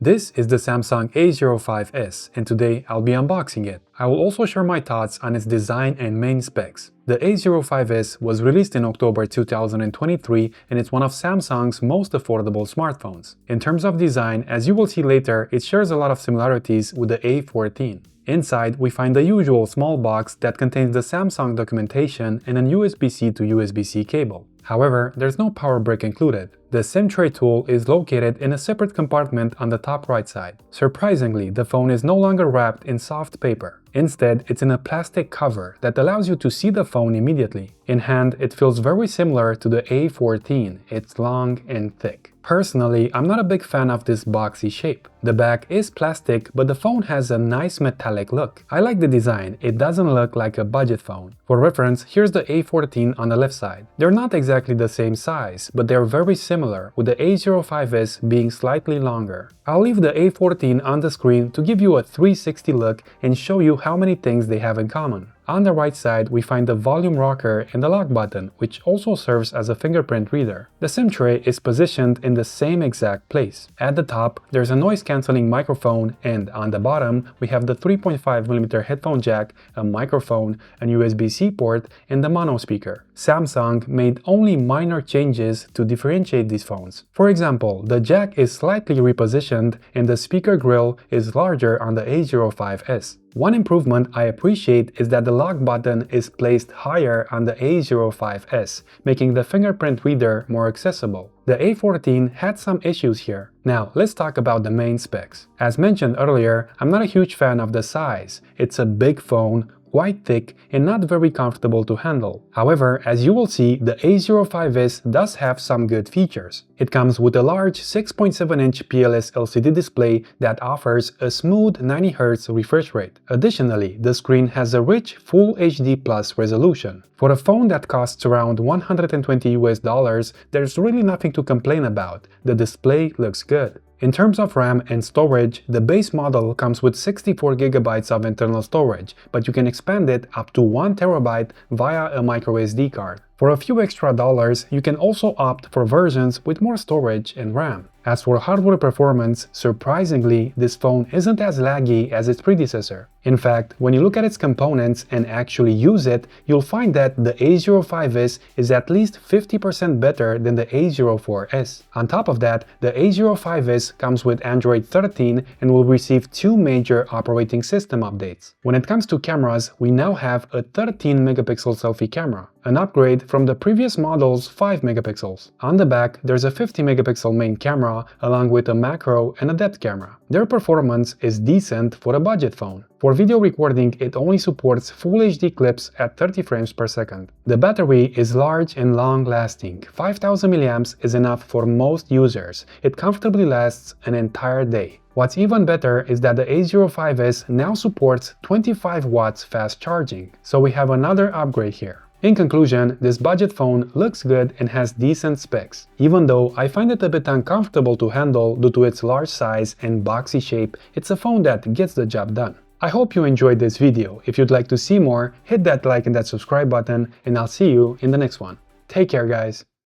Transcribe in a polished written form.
This is the Samsung A05s, and today I'll be unboxing it. I will also share my thoughts on its design and main specs. The A05s was released in October 2023 and it's one of Samsung's most affordable smartphones. In terms of design, as you will see later, it shares a lot of similarities with the A14. Inside, we find the usual small box that contains the Samsung documentation and an USB-C to USB-C cable. However, there's no power brick included. The SIM tray tool is located in a separate compartment on the top right side. Surprisingly, the phone is no longer wrapped in soft paper. Instead, it's in a plastic cover that allows you to see the phone immediately. In hand, it feels very similar to the A14. It's long and thick. Personally, I'm not a big fan of this boxy shape. The back is plastic, but the phone has a nice metallic look. I like the design, it doesn't look like a budget phone. For reference, here's the A14 on the left side. They're not exactly the same size, but they're very similar, with the A05s being slightly longer. I'll leave the A14 on the screen to give you a 360 look and show you how many things they have in common. On the right side, we find the volume rocker and the lock button, which also serves as a fingerprint reader. The SIM tray is positioned in the same exact place. At the top, there's a noise-canceling microphone, and on the bottom, we have the 3.5mm headphone jack, a microphone, an USB-C port, and the mono speaker. Samsung made only minor changes to differentiate these phones. For example, the jack is slightly repositioned and the speaker grill is larger on the A05s. One improvement I appreciate is that the lock button is placed higher on the A05s, making the fingerprint reader more accessible. The A14 had some issues here. Now, let's talk about the main specs. As mentioned earlier, I'm not a huge fan of the size. It's a big phone, quite thick and not very comfortable to handle. However, as you will see, the A05s does have some good features. It comes with a large 6.7-inch PLS LCD display that offers a smooth 90Hz refresh rate. Additionally, the screen has a rich Full HD Plus resolution. For a phone that costs around $120 US, there's really nothing to complain about. The display looks good. In terms of RAM and storage, the base model comes with 64GB of internal storage, but you can expand it up to 1TB via a microSD card. For a few extra dollars, you can also opt for versions with more storage and RAM. As for hardware performance, surprisingly, this phone isn't as laggy as its predecessor. In fact, when you look at its components and actually use it, you'll find that the A05s is at least 50% better than the A04s. On top of that, the A05s comes with Android 13 and will receive 2 major operating system updates. When it comes to cameras, we now have a 13-megapixel selfie camera, an upgrade from the previous model's 5 megapixels. On the back, there's a 50-megapixel main camera along with a macro and a depth camera. Their performance is decent for a budget phone. For video recording, it only supports Full HD clips at 30 frames per second. The battery is large and long-lasting. 5000 mAh is enough for most users. It comfortably lasts an entire day. What's even better is that the A05s now supports 25 watts fast charging, so we have another upgrade here. In conclusion, this budget phone looks good and has decent specs, even though I find it a bit uncomfortable to handle due to its large size and boxy shape. It's a phone that gets the job done. I hope you enjoyed this video. If you'd like to see more, hit that like and that subscribe button, and I'll see you in the next one. Take care, guys!